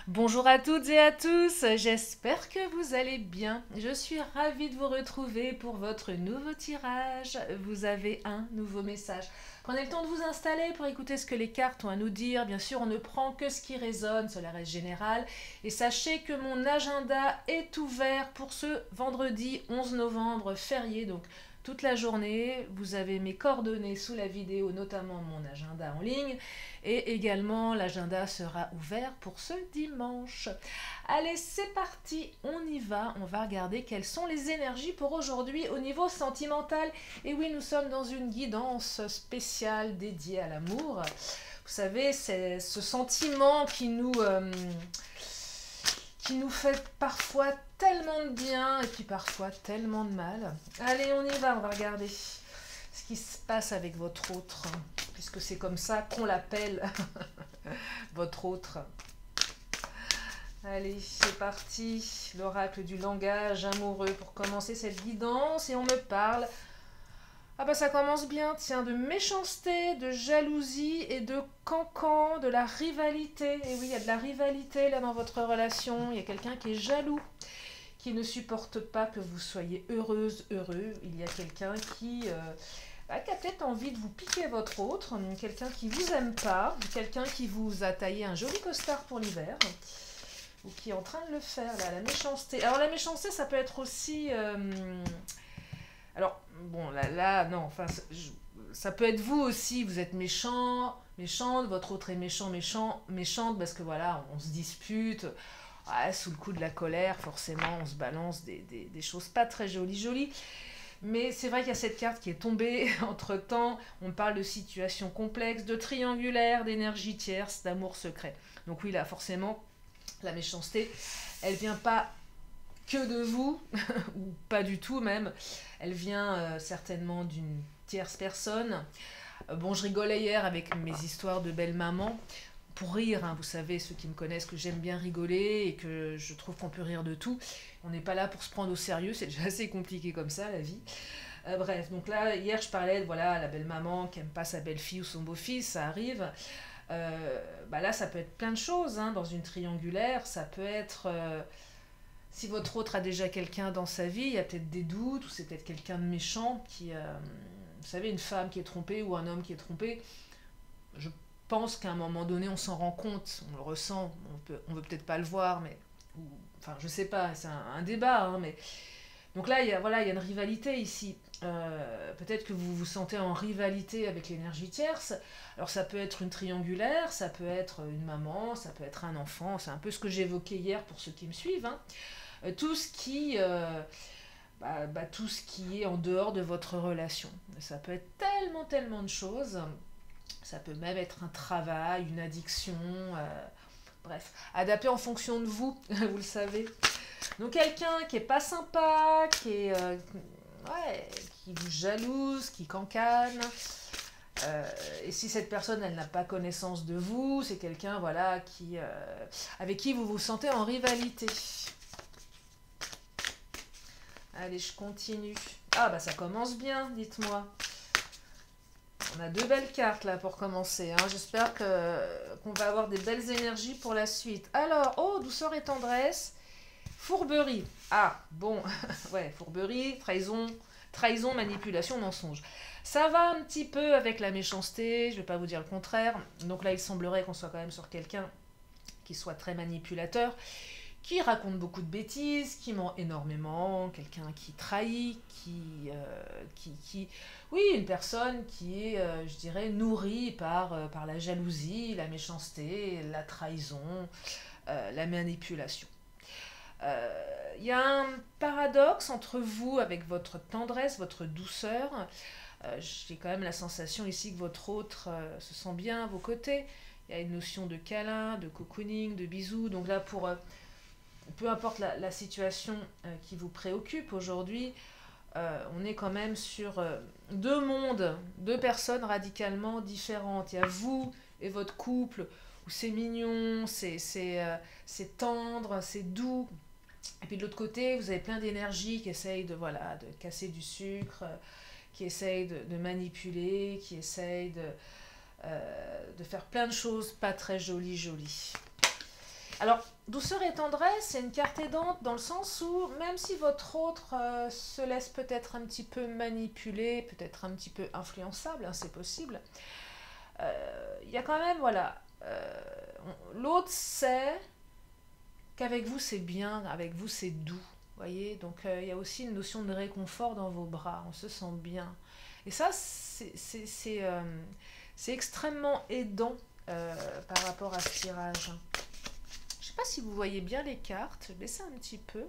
Bonjour à toutes et à tous, j'espère que vous allez bien. Je suis ravie de vous retrouver pour votre nouveau tirage. Vous avez un nouveau message. Prenez le temps de vous installer pour écouter ce que les cartes ont à nous dire. Bien sûr, on ne prend que ce qui résonne, cela reste général. Et sachez que mon agenda est ouvert pour ce vendredi 11 novembre férié, donc toute la journée. Vous avez mes coordonnées sous la vidéo, notamment mon agenda en ligne. Et également, l'agenda sera ouvert pour ce dimanche. Allez, c'est parti, on y va. On va regarder quelles sont les énergies pour aujourd'hui au niveau sentimental. Et oui, nous sommes dans une guidance spéciale dédiée à l'amour. Vous savez, c'est ce sentiment qui nous fait parfois tellement de bien et puis parfois tellement de mal. Allez, on y va, on va regarder ce qui se passe avec votre autre, puisque c'est comme ça qu'on l'appelle, votre autre. Allez, c'est parti, l'oracle du langage amoureux pour commencer cette guidance et on me parle. Ah bah ça commence bien, tiens, de méchanceté, de jalousie et de cancan, de la rivalité. Et oui, il y a de la rivalité là dans votre relation, il y a quelqu'un qui est jaloux, qui ne supporte pas que vous soyez heureuse, heureux. Il y a quelqu'un qui a peut-être envie de vous piquer votre autre, quelqu'un qui vous aime pas, quelqu'un qui vous a taillé un joli costard pour l'hiver, ou qui est en train de le faire, là, la méchanceté. Alors la méchanceté, ça peut être aussi... alors, bon, là non, enfin, ça peut être vous aussi, vous êtes méchant, méchante, votre autre est méchante, parce que voilà, on se dispute, ouais, sous le coup de la colère, forcément, on se balance des choses pas très jolies. Mais c'est vrai qu'il y a cette carte qui est tombée entre-temps. On parle de situations complexes, de triangulaire, d'énergie tierce, d'amour secret. Donc oui, là, forcément, la méchanceté, elle vient pas que de vous, ou pas du tout même. Elle vient certainement d'une tierce personne. Bon, je rigolais hier avec mes histoires de belle-maman. Pour rire, hein, vous savez, ceux qui me connaissent, que j'aime bien rigoler et que je trouve qu'on peut rire de tout. On n'est pas là pour se prendre au sérieux, c'est déjà assez compliqué comme ça, la vie. Bref, donc là, hier, je parlais de voilà, la belle-maman qui n'aime pas sa belle-fille ou son beau-fils, ça arrive. Bah là, ça peut être plein de choses hein, dans une triangulaire. Ça peut être, si votre autre a déjà quelqu'un dans sa vie, il y a peut-être des doutes, ou c'est peut-être quelqu'un de méchant qui... vous savez, une femme qui est trompée ou un homme qui est trompé, je pense qu'à un moment donné, on s'en rend compte, on le ressent, on veut peut-être pas le voir, mais... enfin, je sais pas, c'est un débat, hein, mais donc là, voilà, il y a une rivalité ici. Peut-être que vous vous sentez en rivalité avec l'énergie tierce. Alors ça peut être une triangulaire, ça peut être une maman, ça peut être un enfant. C'est un peu ce que j'évoquais hier pour ceux qui me suivent. Hein. Tout ce tout ce qui est en dehors de votre relation. Ça peut être tellement de choses. Ça peut même être un travail, une addiction. Bref, adapté en fonction de vous, vous le savez. Donc quelqu'un qui est pas sympa, ouais, qui vous jalouse, qui cancane. Et si cette personne elle n'a pas connaissance de vous, c'est quelqu'un voilà avec qui vous vous sentez en rivalité. Allez, je continue. Ah bah ça commence bien, dites-moi. On a deux belles cartes là pour commencer. Hein. J'espère qu'on va avoir des belles énergies pour la suite. Alors, oh, douceur et tendresse. Fourberie. Ah, bon, ouais, fourberie, trahison, manipulation, mensonge. Ça va un petit peu avec la méchanceté, je ne vais pas vous dire le contraire. Donc là, il semblerait qu'on soit quand même sur quelqu'un qui soit très manipulateur, qui raconte beaucoup de bêtises, qui ment énormément, quelqu'un qui trahit, oui, une personne qui est, je dirais, nourrie par la jalousie, la méchanceté, la trahison, la manipulation. Il y a un paradoxe entre vous avec votre tendresse, votre douceur. J'ai quand même la sensation ici que votre autre se sent bien à vos côtés. Il y a une notion de câlin, de cocooning, de bisous. Donc là, peu importe la situation qui vous préoccupe aujourd'hui, on est quand même sur deux mondes, deux personnes radicalement différentes. Il y a vous et votre couple, où c'est mignon, c'est tendre, c'est doux. Et puis de l'autre côté, vous avez plein d'énergie qui essayent de casser du sucre, qui essayent de manipuler, qui essayent de faire plein de choses pas très jolies. Alors, douceur et tendresse, c'est une carte aidante dans le sens où, même si votre autre se laisse peut-être un petit peu manipuler, peut-être un petit peu influençable, hein, c'est possible, il y a quand même, voilà, l'autre sait qu'avec vous c'est bien, avec vous c'est doux, voyez, donc il y a aussi une notion de réconfort dans vos bras, on se sent bien. Et ça, c'est extrêmement aidant par rapport à ce tirage. Je sais pas si vous voyez bien les cartes, je vais baisser un petit peu. Ouais,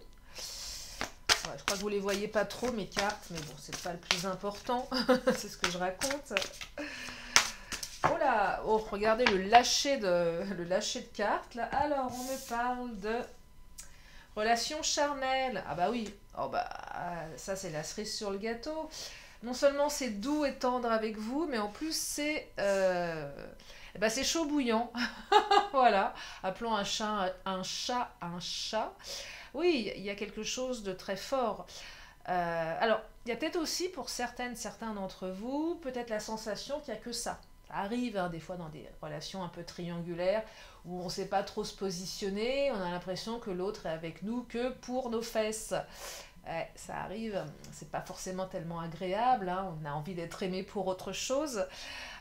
je crois que vous les voyez pas trop mes cartes, mais bon, c'est pas le plus important, c'est ce que je raconte. Oh là, oh, regardez le lâcher de cartes là. Alors, on me parle de relation charnelle. Ah bah oui, oh bah ça c'est la cerise sur le gâteau. Non seulement c'est doux et tendre avec vous, mais en plus c'est chaud bouillant. Voilà, appelons un chat un chat un chat. Oui, il y a quelque chose de très fort. Alors, il y a peut-être aussi pour certains d'entre vous, peut-être la sensation qu'il n'y a que ça. Ça arrive hein, des fois dans des relations un peu triangulaires où on ne sait pas trop se positionner, on a l'impression que l'autre est avec nous que pour nos fesses. Ouais, ça arrive, c'est pas forcément tellement agréable, hein, on a envie d'être aimé pour autre chose.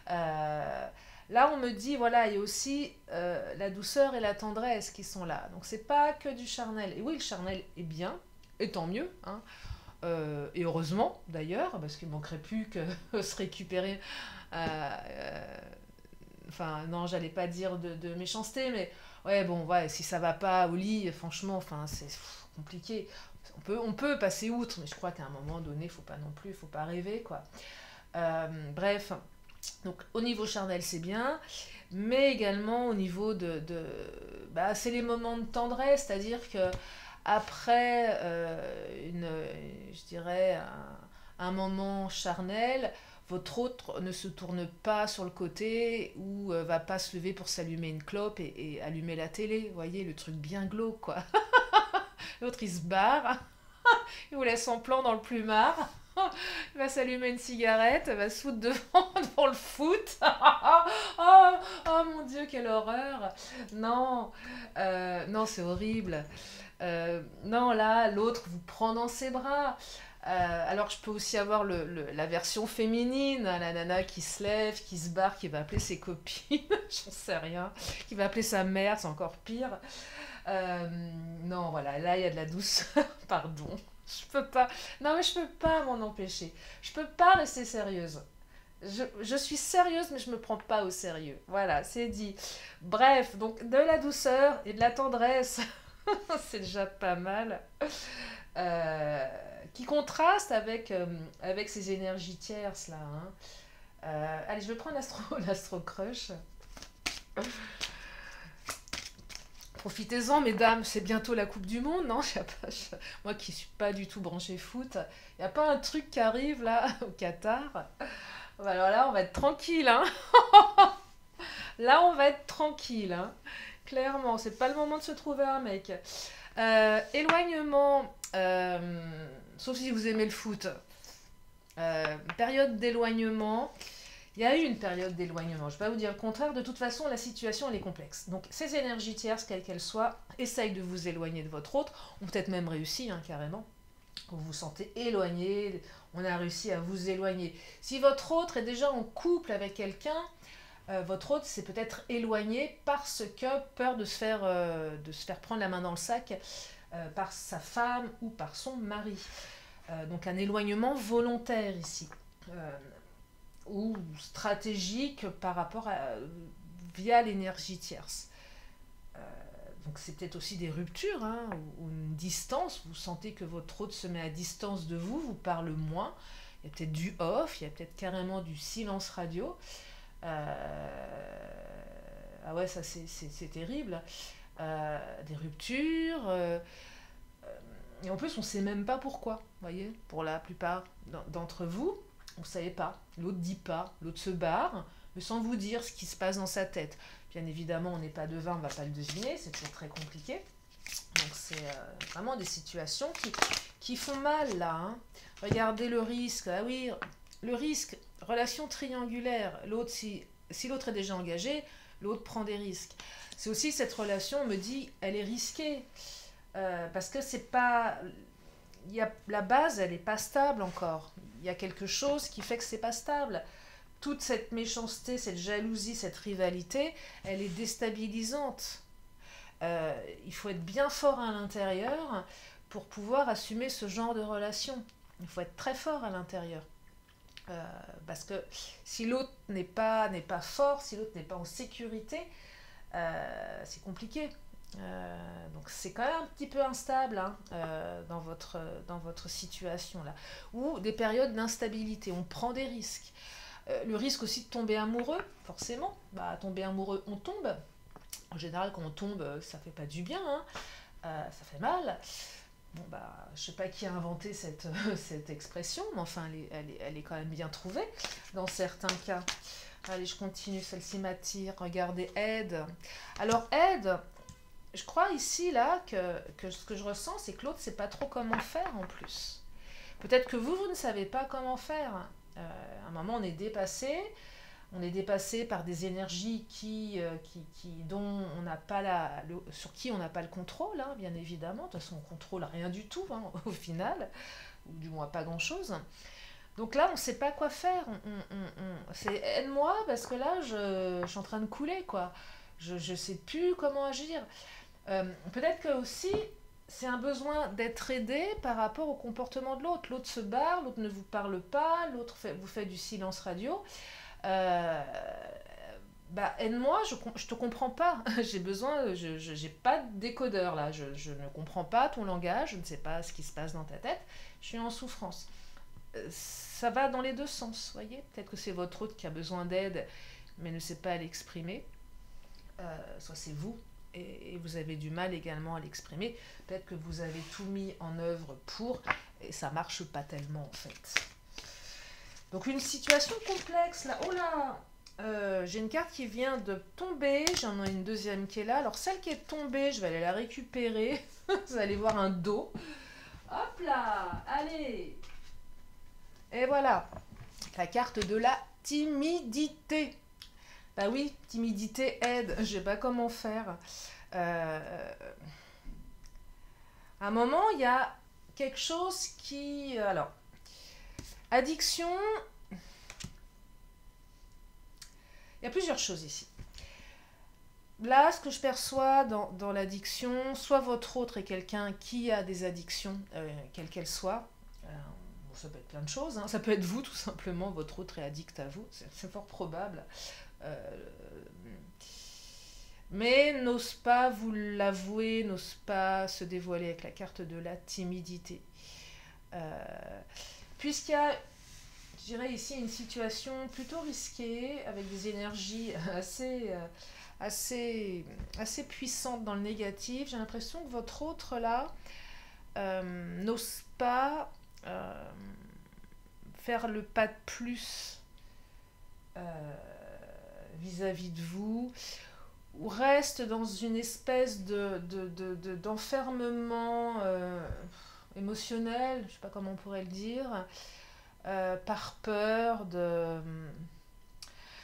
Là, on me dit, voilà, il y a aussi la douceur et la tendresse qui sont là. Donc, c'est pas que du charnel. Et oui, le charnel est bien, et tant mieux. Hein. Et heureusement, d'ailleurs, parce qu'il ne manquerait plus que se récupérer. Enfin, non, j'allais pas dire de méchanceté, mais ouais, bon, ouais, si ça va pas au lit, franchement, enfin, c'est compliqué. On peut passer outre, mais je crois qu'à un moment donné, faut pas rêver, quoi. Bref. Donc au niveau charnel c'est bien, mais également au niveau c'est les moments de tendresse, c'est-à-dire que après je dirais un moment charnel, votre autre ne se tourne pas sur le côté ou va pas se lever pour s'allumer une clope et allumer la télé, vous voyez le truc bien glauque quoi. L'autre il se barre, il vous laisse en plan dans le plumard. Il va s'allumer une cigarette, il va se foutre devant le foot. Oh mon Dieu, quelle horreur. Non, non, c'est horrible. Non, là, l'autre vous prend dans ses bras. Alors, je peux aussi avoir la version féminine, hein, la nana qui se lève, qui se barre, qui va appeler ses copines, j'en sais rien, qui va appeler sa mère, c'est encore pire. Non, voilà, là, il y a de la douceur, pardon. Je peux pas. Non, mais je peux pas m'en empêcher. Je peux pas rester sérieuse. Je suis sérieuse, mais je me prends pas au sérieux. Voilà, c'est dit. Bref, donc de la douceur et de la tendresse, c'est déjà pas mal. Qui contraste avec ces énergies tierces là. Hein. Allez, je vais prendre l'astro crush. Profitez-en, mesdames, c'est bientôt la Coupe du Monde, non? Moi qui suis pas du tout branchée foot, y a pas un truc qui arrive là au Qatar? Alors là, on va être tranquille, hein? Là, on va être tranquille, hein? Clairement, c'est pas le moment de se trouver un mec. Éloignement, sauf si vous aimez le foot. Période d'éloignement. Il y a eu une période d'éloignement, je ne vais pas vous dire le contraire, de toute façon la situation elle est complexe. Donc ces énergies tierces, quelles qu'elles soient, essayent de vous éloigner de votre autre, ont peut-être même réussi hein, carrément. Vous vous sentez éloigné, on a réussi à vous éloigner. Si votre autre est déjà en couple avec quelqu'un, votre autre s'est peut-être éloigné parce que peur de se faire prendre la main dans le sac par sa femme ou par son mari. Donc un éloignement volontaire ici. Ou stratégique par rapport via l'énergie tierce. Donc c'est peut-être aussi des ruptures hein, ou une distance. Vous sentez que votre autre se met à distance de vous, vous parle moins. Il y a peut-être du off, il y a peut-être carrément du silence radio. Ah ouais, ça c'est terrible. Des ruptures. Et en plus, on ne sait même pas pourquoi. Vous voyez, pour la plupart d'entre vous. On ne savait pas, l'autre dit pas, l'autre se barre, mais sans vous dire ce qui se passe dans sa tête. Bien évidemment, on n'est pas devin, on ne va pas le deviner, c'est toujours très compliqué. Donc c'est vraiment des situations qui font mal là. Hein. Regardez le risque, ah oui, le risque, relation triangulaire, l'autre si l'autre est déjà engagé, l'autre prend des risques. C'est aussi cette relation, on me dit, elle est risquée. Parce que c'est pas... la base, elle n'est pas stable encore. Il y a quelque chose qui fait que c'est pas stable. Toute cette méchanceté, cette jalousie, cette rivalité, elle est déstabilisante. Il faut être bien fort à l'intérieur pour pouvoir assumer ce genre de relation. Il faut être très fort à l'intérieur. Parce que si l'autre n'est pas fort, si l'autre n'est pas en sécurité, c'est compliqué. Donc c'est quand même un petit peu instable hein, dans votre situation là. Ou des périodes d'instabilité, on prend des risques. Le risque aussi de tomber amoureux, forcément. Bah, tomber amoureux, on tombe. En général, quand on tombe, ça fait pas du bien, hein. Ça fait mal. Bon, bah, je sais pas qui a inventé cette expression, mais enfin, elle est quand même bien trouvée dans certains cas. Allez, je continue, celle-ci m'attire. Regardez, aide. Alors, aide, je crois ici, là, que ce que je ressens, c'est que l'autre ne sait pas trop comment faire en plus. Peut-être que vous ne savez pas comment faire. À un moment, on est dépassé. On est dépassé par des énergies dont on n'a pas sur qui on n'a pas le contrôle, hein, bien évidemment. De toute façon, on contrôle rien du tout, hein, au final, ou du moins pas grand-chose. Donc là, on ne sait pas quoi faire. C'est aide-moi parce que là, je suis en train de couler, quoi. Je ne sais plus comment agir. Peut-être que aussi, c'est un besoin d'être aidé par rapport au comportement de l'autre. L'autre se barre, l'autre ne vous parle pas, l'autre vous fait du silence radio. Bah aide-moi, je te comprends pas. J'ai besoin, j'ai pas de décodeur là. Je ne comprends pas ton langage, je ne sais pas ce qui se passe dans ta tête. Je suis en souffrance. Ça va dans les deux sens, voyez. Peut-être que c'est votre autre qui a besoin d'aide, mais ne sait pas l'exprimer. Soit c'est vous et vous avez du mal également à l'exprimer. Peut-être que vous avez tout mis en œuvre pour et ça marche pas tellement en fait. Donc une situation complexe là. Oh là, j'ai une carte qui vient de tomber. J'en ai une deuxième qui est là. Alors celle qui est tombée, je vais aller la récupérer. Vous allez voir un dos. Hop là, allez. Et voilà, la carte de la timidité. Bah oui, timidité aide. Je sais pas comment faire. À un moment, il y a quelque chose qui... Alors, addiction, il y a plusieurs choses ici. Là, ce que je perçois dans l'addiction, soit votre autre est quelqu'un qui a des addictions, quelles qu'elles soient. Ça peut être plein de choses, hein. Ça peut être vous tout simplement, votre autre est addict à vous, c'est fort probable. Mais n'ose pas vous l'avouer, n'ose pas se dévoiler avec la carte de la timidité. Puisqu'il y a, je dirais ici, une situation plutôt risquée, avec des énergies assez puissantes dans le négatif, j'ai l'impression que votre autre là n'ose pas faire le pas de plus vis-à-vis de vous, ou reste dans une espèce d'enfermement émotionnel, je ne sais pas comment on pourrait le dire, par peur de...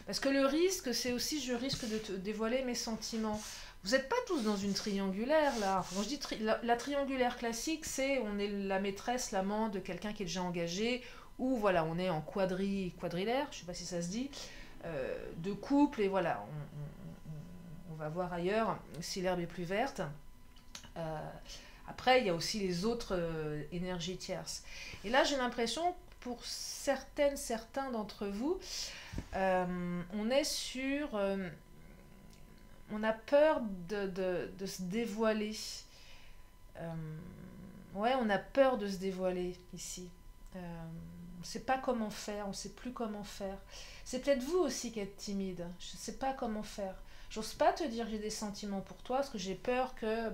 Parce que le risque, c'est aussi je risque de te dévoiler mes sentiments. Vous n'êtes pas tous dans une triangulaire là. Quand je dis la triangulaire classique, c'est on est la maîtresse, l'amant de quelqu'un qui est déjà engagé, ou voilà, on est en quadrilaire, je ne sais pas si ça se dit, de couple, et voilà, on va voir ailleurs si l'herbe est plus verte. Après, il y a aussi les autres énergies tierces. Et là, j'ai l'impression, pour certains d'entre vous, on est sur... on a peur de se dévoiler. Ouais, on a peur de se dévoiler ici. On ne sait pas comment faire, on ne sait plus comment faire. C'est peut-être vous aussi qui êtes timide. Je ne sais pas comment faire. J'ose pas te dire que j'ai des sentiments pour toi parce que j'ai peur que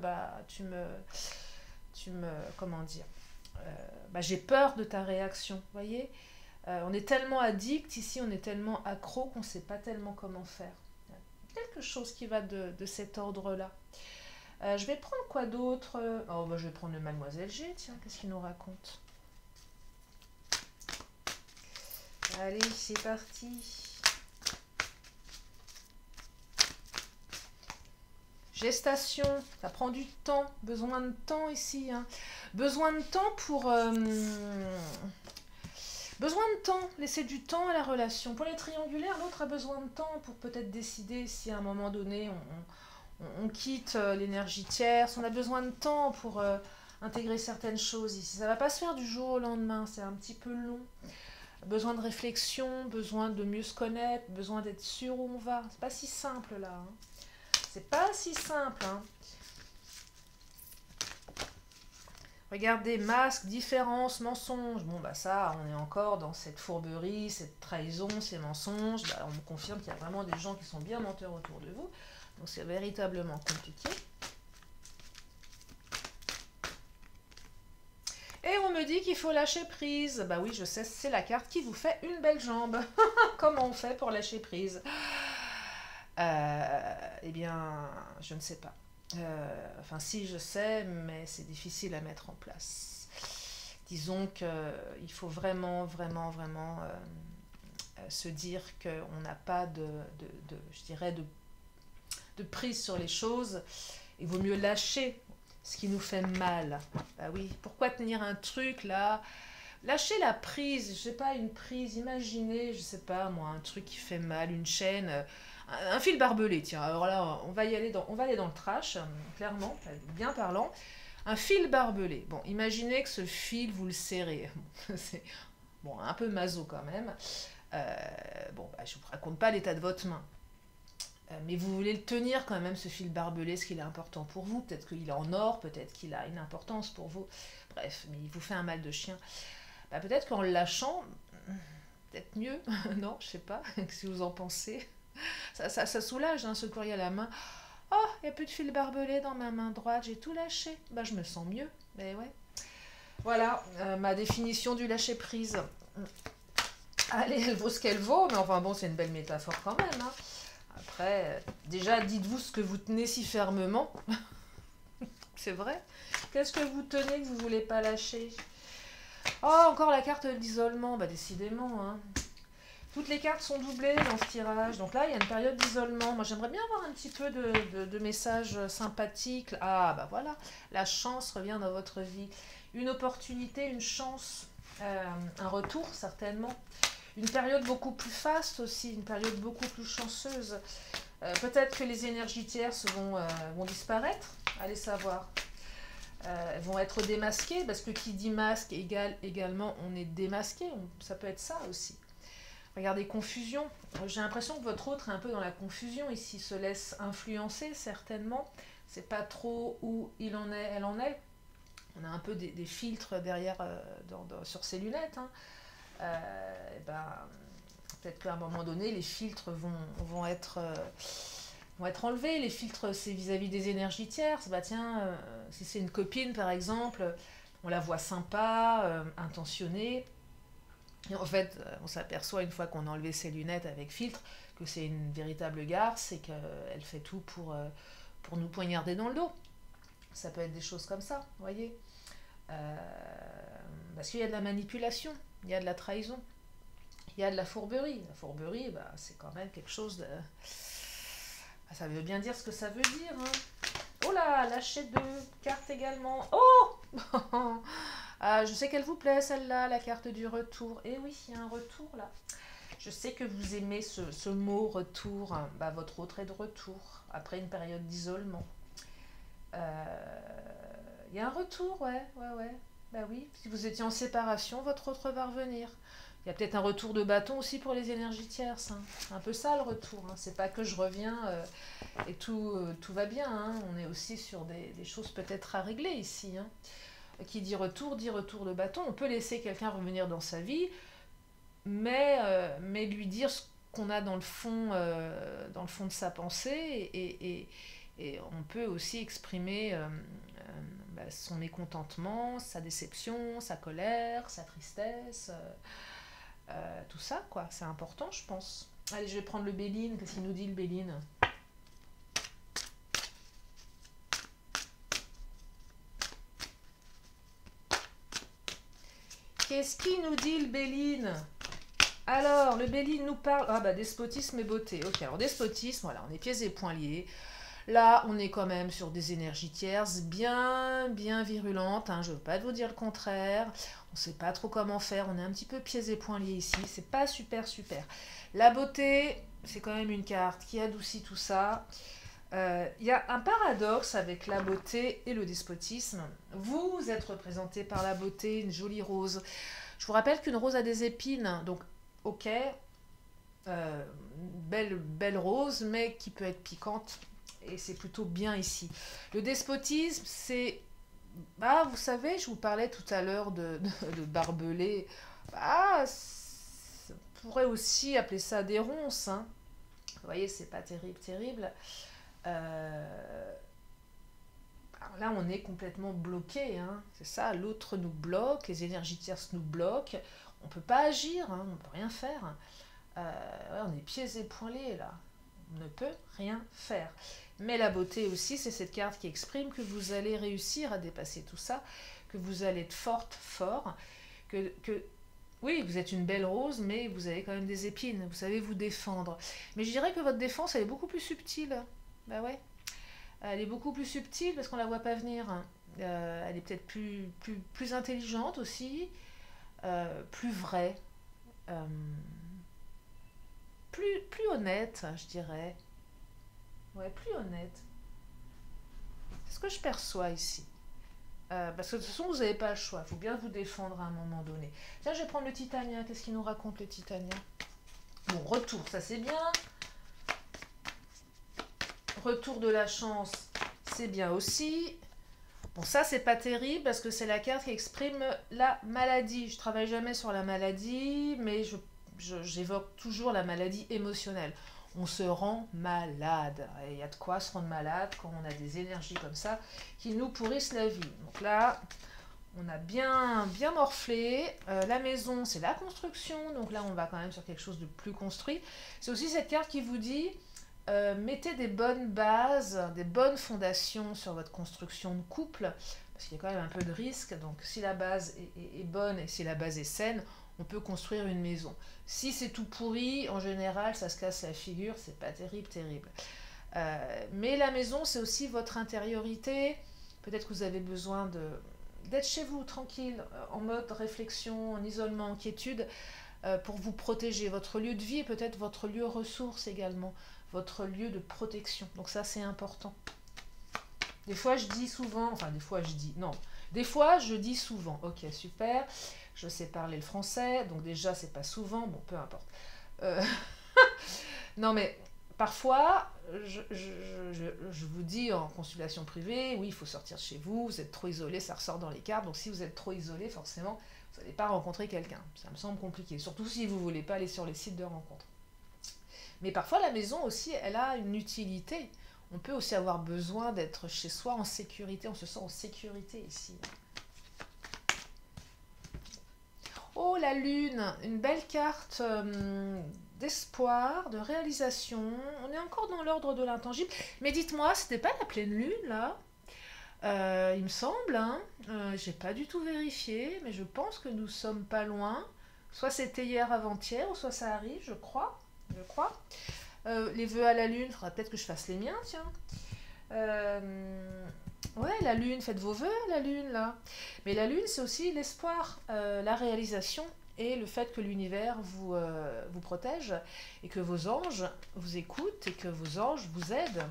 tu me comment dire, j'ai peur de ta réaction, vous voyez. On est tellement addict ici, on est tellement accro qu'on ne sait pas tellement comment faire. Quelque chose qui va de cet ordre-là. Je vais prendre quoi d'autre? Je vais prendre le Mademoiselle G, tiens, qu'est-ce qu'il nous raconte? Allez, c'est parti. Gestation, ça prend du temps, besoin de temps ici. Hein. Besoin de temps pour... besoin de temps, laisser du temps à la relation. Pour les triangulaires, l'autre a besoin de temps pour peut-être décider si à un moment donné on quitte l'énergie tierce. On a besoin de temps pour intégrer certaines choses ici. Ça ne va pas se faire du jour au lendemain, c'est un petit peu long. Besoin de réflexion, besoin de mieux se connaître, besoin d'être sûr où on va. C'est pas si simple là. Hein. C'est pas si simple. Hein. Regardez, masque, différence, mensonge. Bon, bah ça, on est encore dans cette fourberie, cette trahison, ces mensonges. Bah, on me confirme qu'il y a vraiment des gens qui sont bien menteurs autour de vous. Donc c'est véritablement compliqué. Et on me dit qu'il faut lâcher prise. Bah oui, je sais, c'est la carte qui vous fait une belle jambe. Comment on fait pour lâcher prise? Eh bien, je ne sais pas. Enfin, si, je sais, mais c'est difficile à mettre en place. Disons qu'il faut vraiment, vraiment, vraiment se dire qu'on n'a pas je dirais, de prise sur les choses. Il vaut mieux lâcher ce qui nous fait mal. Bah oui, pourquoi tenir un truc là? Lâchez la prise, je sais pas, une prise, imaginez, je sais pas moi, un truc qui fait mal, une chaîne, un fil barbelé, tiens, alors là, on va aller dans le trash, clairement, bien parlant. Un fil barbelé, bon, imaginez que ce fil, vous le serrez, c'est bon, un peu maso quand même. Bon, bah, je ne vous raconte pas l'état de votre main. Mais vous voulez le tenir quand même, ce fil barbelé, ce qu'il est important pour vous. Peut-être qu'il est en or, peut-être qu'il a une importance pour vous. Bref, mais il vous fait un mal de chien. Bah, peut-être qu'en le lâchant, peut-être mieux, non, je sais pas, si vous en pensez. Ça soulage, hein, ce courrier à la main. Oh, il n'y a plus de fil barbelé dans ma main droite, j'ai tout lâché. Bah, je me sens mieux, mais ouais. Voilà, ma définition du lâcher-prise. Allez, elle vaut ce qu'elle vaut, mais enfin bon, c'est une belle métaphore quand même, hein. Après, déjà, dites-vous ce que vous tenez si fermement. C'est vrai. Qu'est-ce que vous tenez que vous ne voulez pas lâcher? Oh, encore la carte d'isolement. Bah, décidément. Hein. Toutes les cartes sont doublées dans ce tirage. Donc là, il y a une période d'isolement. Moi, j'aimerais bien avoir un petit peu de messages sympathiques. Ah, bah voilà. La chance revient dans votre vie. Une opportunité, une chance. Un retour, certainement. Une période beaucoup plus faste aussi, une période beaucoup plus chanceuse. Peut-être que les énergies tierces vont disparaître, allez savoir. Elles vont être démasquées, parce que qui dit masque égale également on est démasqué, ça peut être ça aussi. Regardez, confusion. J'ai l'impression que votre autre est un peu dans la confusion ici, se laisse influencer certainement. C'est pas trop où il en est, elle en est. On a un peu des filtres derrière sur ses lunettes, hein. Ben, peut-être qu'à un moment donné, les filtres vont être enlevés. Les filtres, c'est vis-à-vis des énergies tierces. Bah tiens, si c'est une copine, par exemple, on la voit sympa, intentionnée. Et en fait, on s'aperçoit une fois qu'on a enlevé ses lunettes avec filtre que c'est une véritable garce et qu'elle fait tout pour nous poignarder dans le dos. Ça peut être des choses comme ça, vous voyez. Parce qu'il y a de la manipulation. Il y a de la trahison, il y a de la fourberie. La fourberie, bah, c'est quand même quelque chose de... Ça veut bien dire ce que ça veut dire. Hein. Oh là, lâcher 2 cartes également. Oh ah, je sais qu'elle vous plaît, celle-là, la carte du retour. Eh oui, il y a un retour, là. Je sais que vous aimez ce mot retour. Bah, votre autre est de retour, après une période d'isolement. Il y a un retour, ouais. Bah oui, si vous étiez en séparation, votre autre va revenir. Il y a peut-être un retour de bâton aussi pour les énergies tierces. Hein. C'est un peu ça le retour. Hein. C'est pas que je reviens et tout va bien. Hein. On est aussi sur des choses peut-être à régler ici. Hein. Qui dit retour de bâton. On peut laisser quelqu'un revenir dans sa vie, mais lui dire ce qu'on a dans le fond de sa pensée et on peut aussi exprimer son mécontentement, sa déception, sa colère, sa tristesse, tout ça, quoi. C'est important, je pense. Allez, je vais prendre le Béline. Qu'est-ce qu'il nous dit, le Béline? Qu'est-ce qu'il nous dit, le Béline? Alors, le Béline nous parle... Ah bah, despotisme et beauté. Ok, alors despotisme, voilà, on est pieds et poings liés. Là, on est quand même sur des énergies tierces bien virulentes, hein, je ne veux pas vous dire le contraire. On ne sait pas trop comment faire, on est un petit peu pieds et poings liés ici, c'est pas super. La beauté, c'est quand même une carte qui adoucit tout ça. Il y a un paradoxe avec la beauté et le despotisme. Vous êtes représenté par la beauté, une jolie rose. Je vous rappelle qu'une rose a des épines, donc ok, belle rose, mais qui peut être piquante, et c'est plutôt bien ici. Le despotisme, c'est... Ah, vous savez, je vous parlais tout à l'heure de barbelés. Ah, on pourrait aussi appeler ça des ronces, hein. Vous voyez, c'est pas terrible. Alors là, on est complètement bloqué, hein. C'est ça, l'autre nous bloque, les énergies tierces nous bloquent. On peut pas agir, hein, on peut rien faire. Ouais, on est pieds et poings liés là. On ne peut rien faire. Mais la beauté aussi, c'est cette carte qui exprime que vous allez réussir à dépasser tout ça, que vous allez être forte, fort, oui, vous êtes une belle rose, mais vous avez quand même des épines. Vous savez vous défendre. Mais je dirais que votre défense, elle est beaucoup plus subtile. Bah ouais. Elle est beaucoup plus subtile parce qu'on la voit pas venir. Elle est peut-être plus intelligente aussi, plus vraie, euh, plus honnête, je dirais. Ouais, plus honnête. C'est ce que je perçois ici. Parce que de toute façon, vous n'avez pas le choix. Il faut bien vous défendre à un moment donné. Tiens, je vais prendre le Titania. Qu'est-ce qu'il nous raconte, le Titania? Bon, retour, ça c'est bien. Retour de la chance, c'est bien aussi. Bon, ça, c'est pas terrible parce que c'est la carte qui exprime la maladie. Je travaille jamais sur la maladie, mais j'évoque toujours la maladie émotionnelle. On se rend malade. Et il y a de quoi se rendre malade quand on a des énergies comme ça qui nous pourrissent la vie. Donc là, on a bien morflé. La maison, c'est la construction. Donc là, on va quand même sur quelque chose de plus construit. C'est aussi cette carte qui vous dit... mettez des bonnes bases, des bonnes fondations sur votre construction de couple, parce qu'il y a quand même un peu de risque. Donc si la base est bonne et si la base est saine, on peut construire une maison. Si c'est tout pourri, en général, ça se casse la figure, c'est pas terrible. Mais la maison, c'est aussi votre intériorité. Peut-être que vous avez besoin d'être chez vous, tranquille, en mode réflexion, en isolement, en quiétude, pour vous protéger. Votre lieu de vie est peut-être votre lieu ressource également, votre lieu de protection. Donc ça, c'est important. Des fois, je dis souvent, enfin des fois, je dis, non, des fois, je dis souvent, ok, super, je sais parler le français, donc déjà, c'est pas souvent, bon, peu importe. Euh, non, mais parfois, je vous dis en consultation privée, oui, il faut sortir de chez vous, vous êtes trop isolé, ça ressort dans les cartes, donc si vous êtes trop isolé, forcément, vous n'allez pas rencontrer quelqu'un. Ça me semble compliqué, surtout si vous ne voulez pas aller sur les sites de rencontres. Mais parfois, la maison aussi, elle a une utilité. On peut aussi avoir besoin d'être chez soi en sécurité. On se sent en sécurité ici. Oh, la lune, une belle carte d'espoir, de réalisation. On est encore dans l'ordre de l'intangible. Mais dites-moi, c'était pas la pleine lune, là? Il me semble, hein. J'ai pas du tout vérifié, mais je pense que nous sommes pas loin. Soit c'était hier avant-hier, ou soit ça arrive, je crois. Les vœux à la lune, il faudra peut-être que je fasse les miens, tiens. Ouais, la lune, faites vos vœux à la lune, là. Mais la lune, c'est aussi l'espoir, la réalisation et le fait que l'univers vous protège et que vos anges vous écoutent et que vos anges vous aident.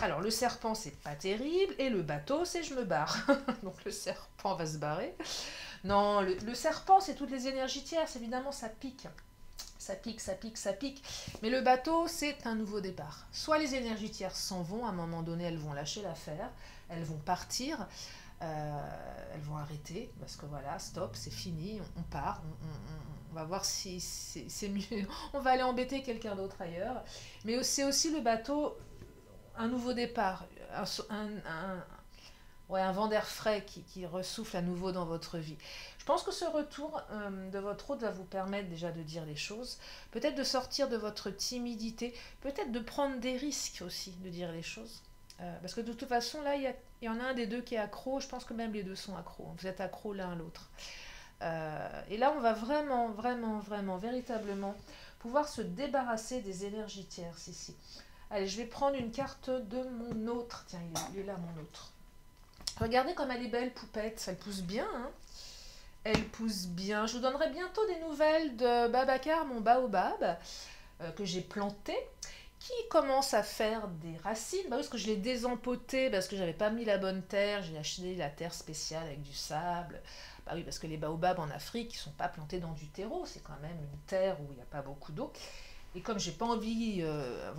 Alors, le serpent, c'est pas terrible, et le bateau, c'est je me barre. Donc, le serpent va se barrer. Non, le serpent, c'est toutes les énergies tierces, évidemment, ça pique. Ça pique. Mais le bateau, c'est un nouveau départ. Soit les énergies tierces s'en vont, à un moment donné, elles vont lâcher l'affaire, elles vont partir, elles vont arrêter, parce que voilà, stop, c'est fini, on part, on va voir si c'est mieux, on va aller embêter quelqu'un d'autre ailleurs. Mais c'est aussi le bateau, un nouveau départ, un vent d'air frais qui ressouffle à nouveau dans votre vie. Je pense que ce retour de votre hôte va vous permettre déjà de dire les choses, peut-être de sortir de votre timidité, peut-être de prendre des risques aussi de dire les choses. Parce que de toute façon, là, il y en a un des deux qui est accro, je pense que même les deux sont accros, vous êtes accros l'un à l'autre. Et là, on va véritablement pouvoir se débarrasser des énergies tierces ici. Allez, je vais prendre une carte de mon autre. Tiens, il est là, mon autre. Regardez comme elle est belle, poupette. Elle pousse bien, hein. Elle pousse bien. Je vous donnerai bientôt des nouvelles de Babacar, mon baobab, que j'ai planté, qui commence à faire des racines. Bah oui, parce que je l'ai désempoté, parce que j'avais pas mis la bonne terre. J'ai acheté la terre spéciale avec du sable. Bah oui, parce que les baobabs en Afrique, ils sont pas plantés dans du terreau. C'est quand même une terre où il n'y a pas beaucoup d'eau. Et comme j'ai pas envie,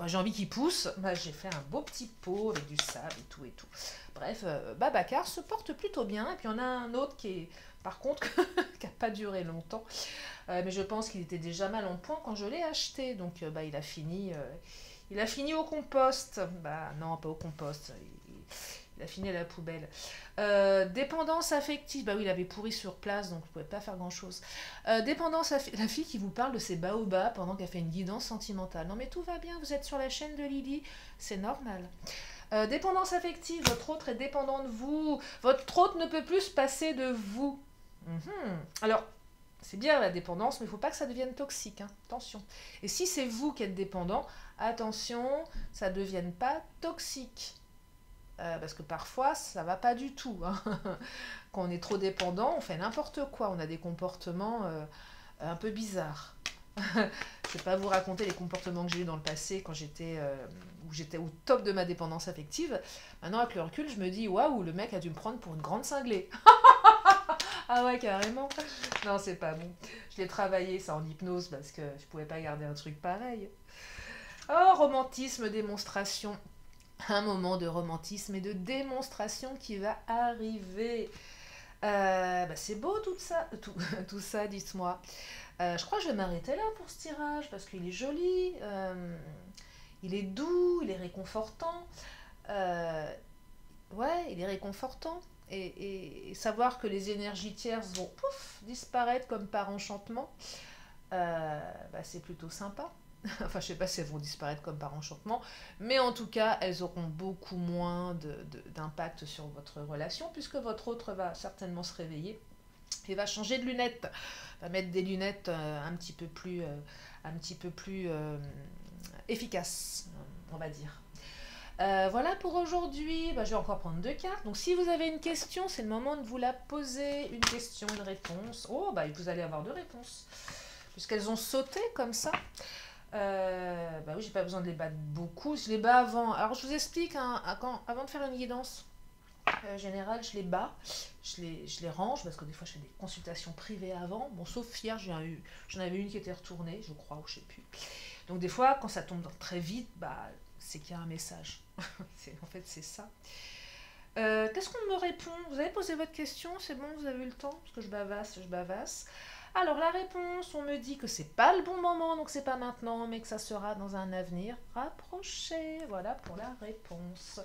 j'ai envie qu'il pousse, bah, j'ai fait un beau petit pot avec du sable et tout et tout. Bref, Babacar se porte plutôt bien. Et puis on a un autre qui est, par contre, qui n'a pas duré longtemps. Mais je pense qu'il était déjà mal en point quand je l'ai acheté. Donc bah, il a fini au compost. Bah non, pas au compost. Il a fini à la poubelle. Dépendance affective. Bah oui, il avait pourri sur place, donc je ne pouvais pas faire grand-chose. Dépendance affective. La fille qui vous parle de ses baobabs pendant qu'elle fait une guidance sentimentale. Non mais tout va bien, vous êtes sur la chaîne de Lily, c'est normal. Dépendance affective, votre autre est dépendant de vous. Votre autre ne peut plus se passer de vous. Alors, c'est bien la dépendance, mais il ne faut pas que ça devienne toxique. Hein. Attention. Et si c'est vous qui êtes dépendant, attention, ça ne devienne pas toxique. Parce que parfois, ça va pas du tout. Hein. Quand on est trop dépendant, on fait n'importe quoi. On a des comportements un peu bizarres. Je ne vais pas vous raconter les comportements que j'ai eus dans le passé quand où j'étais au top de ma dépendance affective. Maintenant, avec le recul, je me dis, waouh, le mec a dû me prendre pour une grande cinglée. Ah ouais, carrément. Non, c'est pas bon. Je l'ai travaillé, ça, en hypnose, parce que je pouvais pas garder un truc pareil. Oh, romantisme, démonstration. Un moment de romantisme et de démonstration qui va arriver. Bah c'est beau tout ça, tout ça, dites-moi. Je crois que je vais m'arrêter là pour ce tirage parce qu'il est joli, il est doux, il est réconfortant. Ouais, il est réconfortant. Et savoir que les énergies tierces vont pouf, disparaître comme par enchantement, bah c'est plutôt sympa. Enfin, je sais pas si elles vont disparaître comme par enchantement, mais en tout cas, elles auront beaucoup moins d'impact sur votre relation, puisque votre autre va certainement se réveiller et va changer de lunettes, va mettre des lunettes un petit peu plus efficaces, on va dire. Voilà pour aujourd'hui. Bah, je vais encore prendre 2 cartes. Donc, si vous avez une question, c'est le moment de vous la poser. Une question, une réponse. Oh, bah, vous allez avoir 2 réponses, puisqu'elles ont sauté comme ça. Bah oui, j'ai pas besoin de les battre beaucoup. Je les bats avant. Alors je vous explique, hein, avant de faire une guidance générale, je les bats, je les range parce que des fois je fais des consultations privées avant. Bon, sauf hier, j'en avais une qui était retournée, je crois, ou je sais plus. Donc des fois, quand ça tombe très vite, bah c'est qu'il y a un message. En fait, c'est ça. Qu'est-ce qu'on me répond? Vous avez posé votre question? C'est bon, vous avez eu le temps? Parce que je bavasse. Alors la réponse, on me dit que c'est pas le bon moment, donc c'est pas maintenant, mais que ça sera dans un avenir rapproché. Voilà pour la réponse.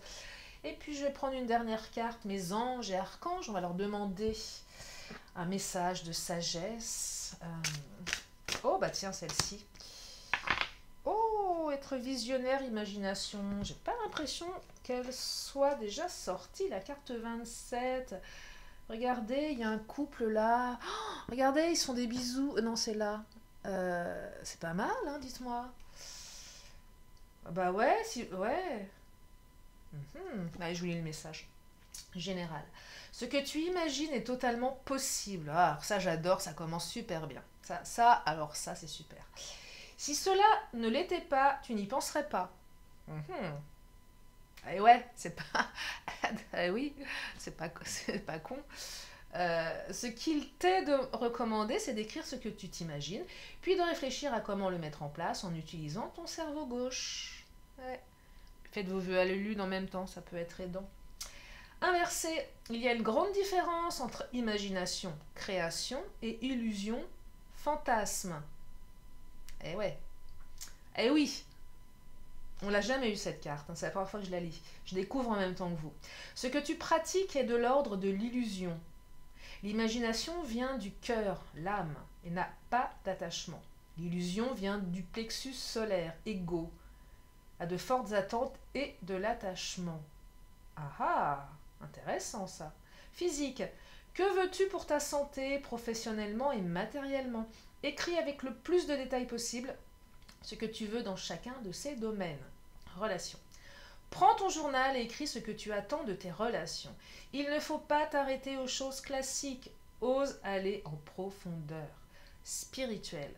Et puis je vais prendre une dernière carte, mes anges et archanges. On va leur demander un message de sagesse. Oh bah tiens, celle-ci. Oh, être visionnaire, imagination. J'ai pas l'impression qu'elle soit déjà sortie, la carte 27. Regardez, il y a un couple là. Oh, regardez, ils se font des bisous. Non, c'est là. C'est pas mal, hein, dites-moi. Bah ouais, ouais. Allez, je vous lis le message. Général. Ce que tu imagines est totalement possible. Ah, alors ça, j'adore, ça commence super bien. Alors ça, c'est super. Si cela ne l'était pas, tu n'y penserais pas. Et ouais, c'est pas... oui, c'est pas con. Ce qu'il t'est de recommander, c'est d'écrire ce que tu t'imagines, puis de réfléchir à comment le mettre en place en utilisant ton cerveau gauche. Ouais. Faites vos vœux à la lune en même temps, ça peut être aidant. Inversé, il y a une grande différence entre imagination, création, et illusion, fantasme. Eh ouais. Eh oui. On l'a jamais eu cette carte, hein, c'est la première fois que je la lis. Je découvre en même temps que vous. Ce que tu pratiques est de l'ordre de l'illusion. L'imagination vient du cœur, l'âme, et n'a pas d'attachement. L'illusion vient du plexus solaire, égo, a de fortes attentes et de l'attachement. Ah ah, intéressant ça. Physique, que veux-tu pour ta santé, professionnellement et matériellement? Écris avec le plus de détails possible ce que tu veux dans chacun de ces domaines. Relations. Prends ton journal et écris ce que tu attends de tes relations. Il ne faut pas t'arrêter aux choses classiques. Ose aller en profondeur. Spirituel.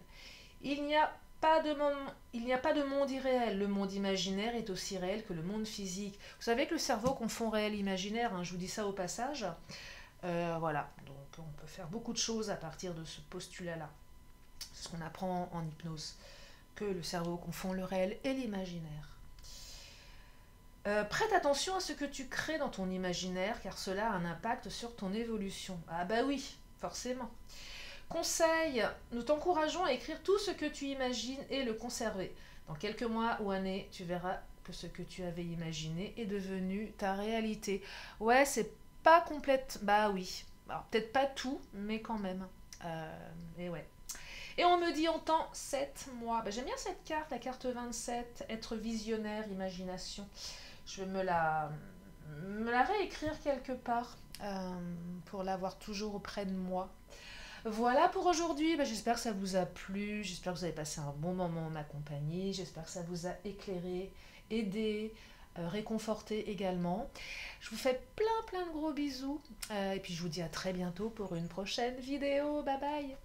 Il n'y a pas de monde irréel. Le monde imaginaire est aussi réel que le monde physique. Vous savez que le cerveau confond réel et imaginaire, hein, je vous dis ça au passage. Voilà, donc on peut faire beaucoup de choses à partir de ce postulat-là. C'est ce qu'on apprend en hypnose, que le cerveau confond le réel et l'imaginaire. Prête attention à ce que tu crées dans ton imaginaire, car cela a un impact sur ton évolution. Ah bah oui, forcément. Conseil, nous t'encourageons à écrire tout ce que tu imagines et le conserver. Dans quelques mois ou années, tu verras que ce que tu avais imaginé est devenu ta réalité. Ouais, c'est pas complète. Bah oui. Alors peut-être pas tout, mais quand même. Et ouais. Et on me dit en temps 7 mois. Bah, j'aime bien cette carte, la carte 27, être visionnaire, imagination. Je vais me la réécrire quelque part pour l'avoir toujours auprès de moi. Voilà pour aujourd'hui, j'espère que ça vous a plu, j'espère que vous avez passé un bon moment en ma compagnie, j'espère que ça vous a éclairé, aidé, réconforté également. Je vous fais plein de gros bisous et puis je vous dis à très bientôt pour une prochaine vidéo, bye bye.